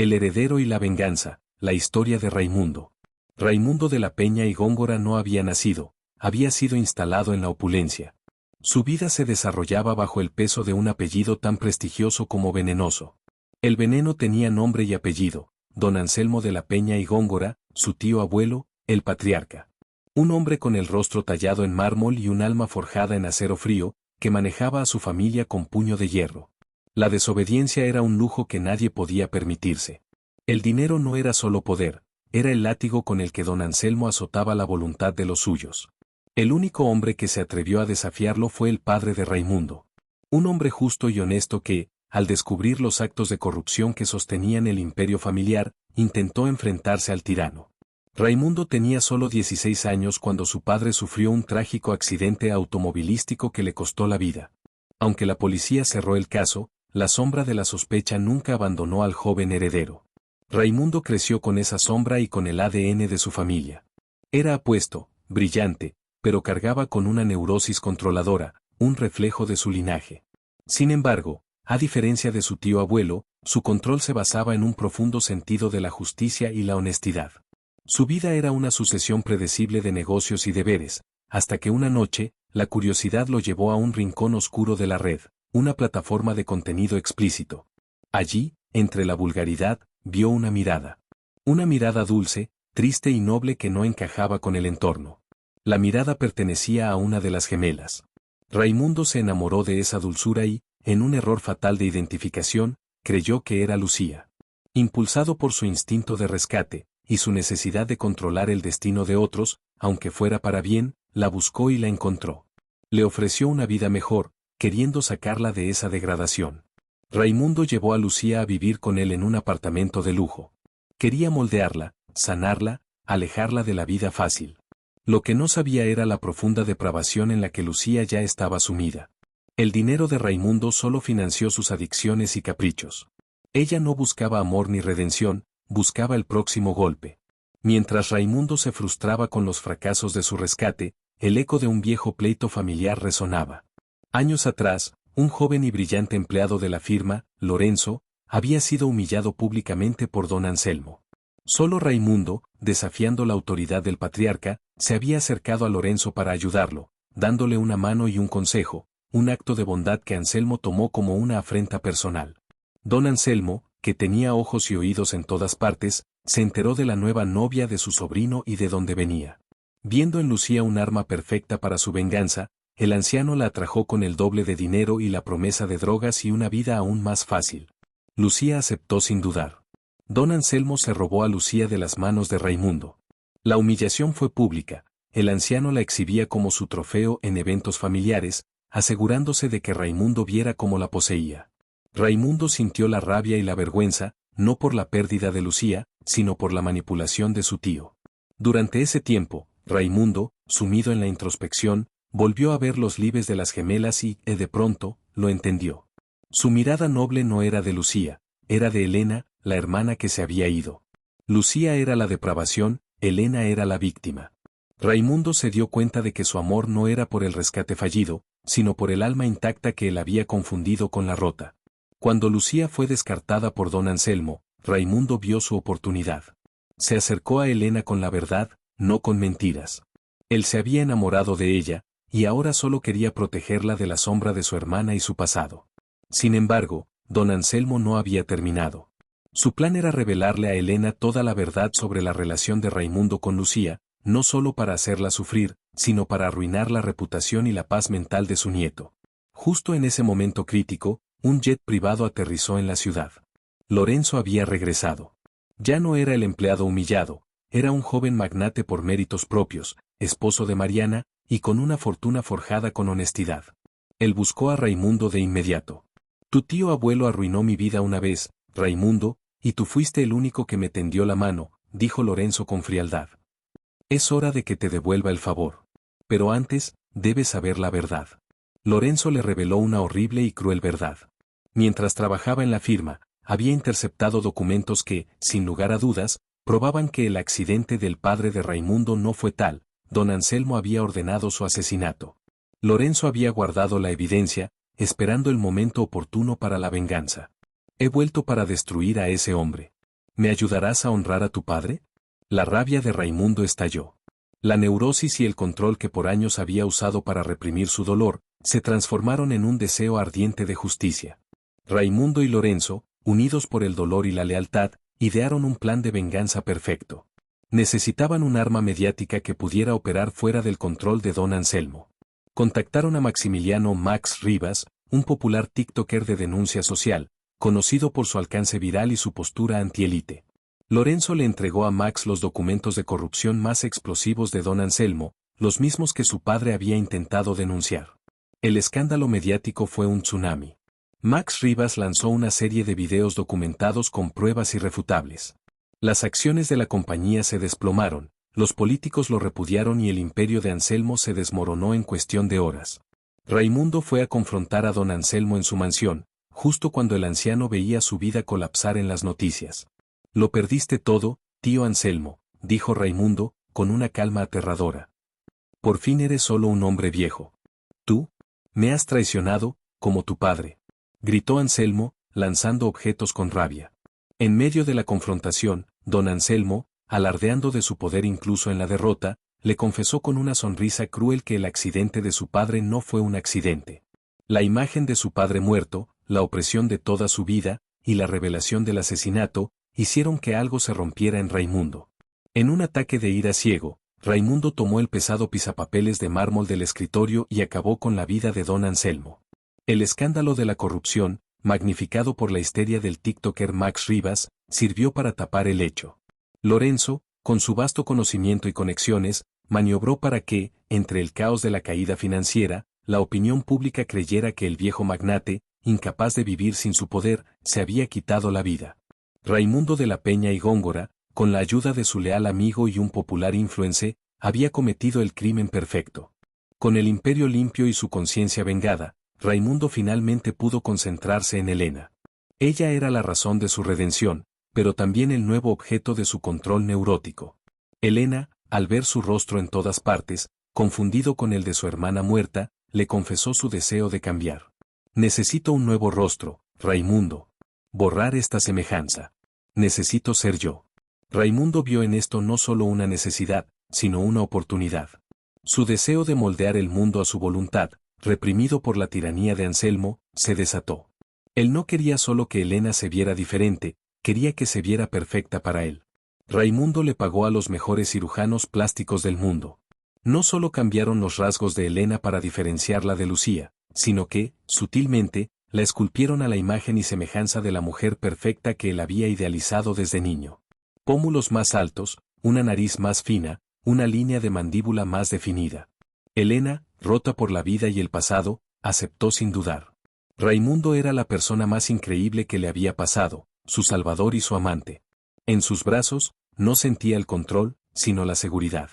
El heredero y la venganza, la historia de Raimundo. Raimundo de la Peña y Góngora no había nacido, había sido instalado en la opulencia. Su vida se desarrollaba bajo el peso de un apellido tan prestigioso como venenoso. El veneno tenía nombre y apellido, don Anselmo de la Peña y Góngora, su tío abuelo, el patriarca. Un hombre con el rostro tallado en mármol y un alma forjada en acero frío, que manejaba a su familia con puño de hierro. La desobediencia era un lujo que nadie podía permitirse. El dinero no era solo poder, era el látigo con el que don Anselmo azotaba la voluntad de los suyos. El único hombre que se atrevió a desafiarlo fue el padre de Raimundo. Un hombre justo y honesto que, al descubrir los actos de corrupción que sostenían el imperio familiar, intentó enfrentarse al tirano. Raimundo tenía solo 16 años cuando su padre sufrió un trágico accidente automovilístico que le costó la vida. Aunque la policía cerró el caso, la sombra de la sospecha nunca abandonó al joven heredero. Raimundo creció con esa sombra y con el ADN de su familia. Era apuesto, brillante, pero cargaba con una neurosis controladora, un reflejo de su linaje. Sin embargo, a diferencia de su tío abuelo, su control se basaba en un profundo sentido de la justicia y la honestidad. Su vida era una sucesión predecible de negocios y deberes, hasta que una noche, la curiosidad lo llevó a un rincón oscuro de la red, una plataforma de contenido explícito. Allí, entre la vulgaridad, vio una mirada. Una mirada dulce, triste y noble que no encajaba con el entorno. La mirada pertenecía a una de las gemelas. Raimundo se enamoró de esa dulzura y, en un error fatal de identificación, creyó que era Lucía. Impulsado por su instinto de rescate, y su necesidad de controlar el destino de otros, aunque fuera para bien, la buscó y la encontró. Le ofreció una vida mejor, queriendo sacarla de esa degradación. Raimundo llevó a Lucía a vivir con él en un apartamento de lujo. Quería moldearla, sanarla, alejarla de la vida fácil. Lo que no sabía era la profunda depravación en la que Lucía ya estaba sumida. El dinero de Raimundo solo financió sus adicciones y caprichos. Ella no buscaba amor ni redención, buscaba el próximo golpe. Mientras Raimundo se frustraba con los fracasos de su rescate, el eco de un viejo pleito familiar resonaba. Años atrás, un joven y brillante empleado de la firma, Lorenzo, había sido humillado públicamente por don Anselmo. Solo Raimundo, desafiando la autoridad del patriarca, se había acercado a Lorenzo para ayudarlo, dándole una mano y un consejo, un acto de bondad que Anselmo tomó como una afrenta personal. Don Anselmo, que tenía ojos y oídos en todas partes, se enteró de la nueva novia de su sobrino y de dónde venía. Viendo en Lucía un arma perfecta para su venganza, el anciano la atrajo con el doble de dinero y la promesa de drogas y una vida aún más fácil. Lucía aceptó sin dudar. Don Anselmo se robó a Lucía de las manos de Raimundo. La humillación fue pública, el anciano la exhibía como su trofeo en eventos familiares, asegurándose de que Raimundo viera cómo la poseía. Raimundo sintió la rabia y la vergüenza, no por la pérdida de Lucía, sino por la manipulación de su tío. Durante ese tiempo, Raimundo, sumido en la introspección, volvió a ver los libres de las gemelas y, de pronto, lo entendió. Su mirada noble no era de Lucía, era de Elena, la hermana que se había ido. Lucía era la depravación, Elena era la víctima. Raimundo se dio cuenta de que su amor no era por el rescate fallido, sino por el alma intacta que él había confundido con la rota. Cuando Lucía fue descartada por don Anselmo, Raimundo vio su oportunidad. Se acercó a Elena con la verdad, no con mentiras. Él se había enamorado de ella, y ahora solo quería protegerla de la sombra de su hermana y su pasado. Sin embargo, don Anselmo no había terminado. Su plan era revelarle a Elena toda la verdad sobre la relación de Raimundo con Lucía, no solo para hacerla sufrir, sino para arruinar la reputación y la paz mental de su nieto. Justo en ese momento crítico, un jet privado aterrizó en la ciudad. Lorenzo había regresado. Ya no era el empleado humillado, era un joven magnate por méritos propios, esposo de Mariana, y con una fortuna forjada con honestidad. Él buscó a Raimundo de inmediato. Tu tío abuelo arruinó mi vida una vez, Raimundo, y tú fuiste el único que me tendió la mano, dijo Lorenzo con frialdad. Es hora de que te devuelva el favor. Pero antes, debes saber la verdad. Lorenzo le reveló una horrible y cruel verdad. Mientras trabajaba en la firma, había interceptado documentos que, sin lugar a dudas, probaban que el accidente del padre de Raimundo no fue tal. Don Anselmo había ordenado su asesinato. Lorenzo había guardado la evidencia, esperando el momento oportuno para la venganza. He vuelto para destruir a ese hombre. ¿Me ayudarás a honrar a tu padre? La rabia de Raimundo estalló. La neurosis y el control que por años había usado para reprimir su dolor, se transformaron en un deseo ardiente de justicia. Raimundo y Lorenzo, unidos por el dolor y la lealtad, idearon un plan de venganza perfecto. Necesitaban un arma mediática que pudiera operar fuera del control de don Anselmo. Contactaron a Maximiliano Max Rivas, un popular TikToker de denuncia social, conocido por su alcance viral y su postura antiélite. Lorenzo le entregó a Max los documentos de corrupción más explosivos de don Anselmo, los mismos que su padre había intentado denunciar. El escándalo mediático fue un tsunami. Max Rivas lanzó una serie de videos documentados con pruebas irrefutables. Las acciones de la compañía se desplomaron, los políticos lo repudiaron y el imperio de Anselmo se desmoronó en cuestión de horas. Raimundo fue a confrontar a don Anselmo en su mansión, justo cuando el anciano veía su vida colapsar en las noticias. «Lo perdiste todo, tío Anselmo», dijo Raimundo, con una calma aterradora. «Por fin eres solo un hombre viejo. Tú, me has traicionado, como tu padre», gritó Anselmo, lanzando objetos con rabia. En medio de la confrontación, don Anselmo, alardeando de su poder incluso en la derrota, le confesó con una sonrisa cruel que el accidente de su padre no fue un accidente. La imagen de su padre muerto, la opresión de toda su vida, y la revelación del asesinato, hicieron que algo se rompiera en Raimundo. En un ataque de ira ciego, Raimundo tomó el pesado pisapapeles de mármol del escritorio y acabó con la vida de don Anselmo. El escándalo de la corrupción, magnificado por la histeria del TikToker Max Rivas, sirvió para tapar el hecho. Lorenzo, con su vasto conocimiento y conexiones, maniobró para que, entre el caos de la caída financiera, la opinión pública creyera que el viejo magnate, incapaz de vivir sin su poder, se había quitado la vida. Raimundo de la Peña y Góngora, con la ayuda de su leal amigo y un popular influencer, había cometido el crimen perfecto. Con el imperio limpio y su conciencia vengada, Raimundo finalmente pudo concentrarse en Elena. Ella era la razón de su redención, pero también el nuevo objeto de su control neurótico. Elena, al ver su rostro en todas partes, confundido con el de su hermana muerta, le confesó su deseo de cambiar. «Necesito un nuevo rostro, Raimundo. Borrar esta semejanza. Necesito ser yo». Raimundo vio en esto no solo una necesidad, sino una oportunidad. Su deseo de moldear el mundo a su voluntad, reprimido por la tiranía de Anselmo, se desató. Él no quería solo que Elena se viera diferente, quería que se viera perfecta para él. Raimundo le pagó a los mejores cirujanos plásticos del mundo. No solo cambiaron los rasgos de Elena para diferenciarla de Lucía, sino que, sutilmente, la esculpieron a la imagen y semejanza de la mujer perfecta que él había idealizado desde niño. Pómulos más altos, una nariz más fina, una línea de mandíbula más definida. Elena, rota por la vida y el pasado, aceptó sin dudar. Raimundo era la persona más increíble que le había pasado, su salvador y su amante. En sus brazos, no sentía el control, sino la seguridad.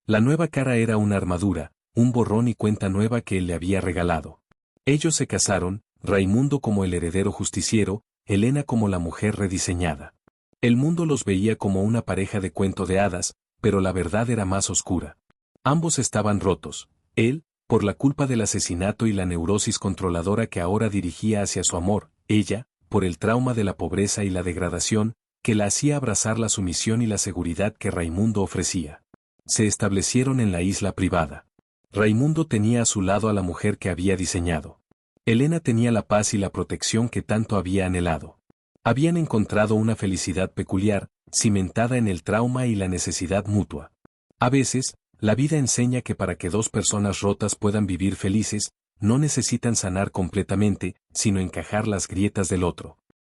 La nueva cara era una armadura, un borrón y cuenta nueva que él le había regalado. Ellos se casaron, Raimundo como el heredero justiciero, Elena como la mujer rediseñada. El mundo los veía como una pareja de cuento de hadas, pero la verdad era más oscura. Ambos estaban rotos, él, por la culpa del asesinato y la neurosis controladora que ahora dirigía hacia su amor, ella, por el trauma de la pobreza y la degradación, que la hacía abrazar la sumisión y la seguridad que Raimundo ofrecía. Se establecieron en la isla privada. Raimundo tenía a su lado a la mujer que había diseñado. Elena tenía la paz y la protección que tanto había anhelado. Habían encontrado una felicidad peculiar, cimentada en el trauma y la necesidad mutua. A veces, la vida enseña que para que dos personas rotas puedan vivir felices, no necesitan sanar completamente, sino encajar las grietas del otro.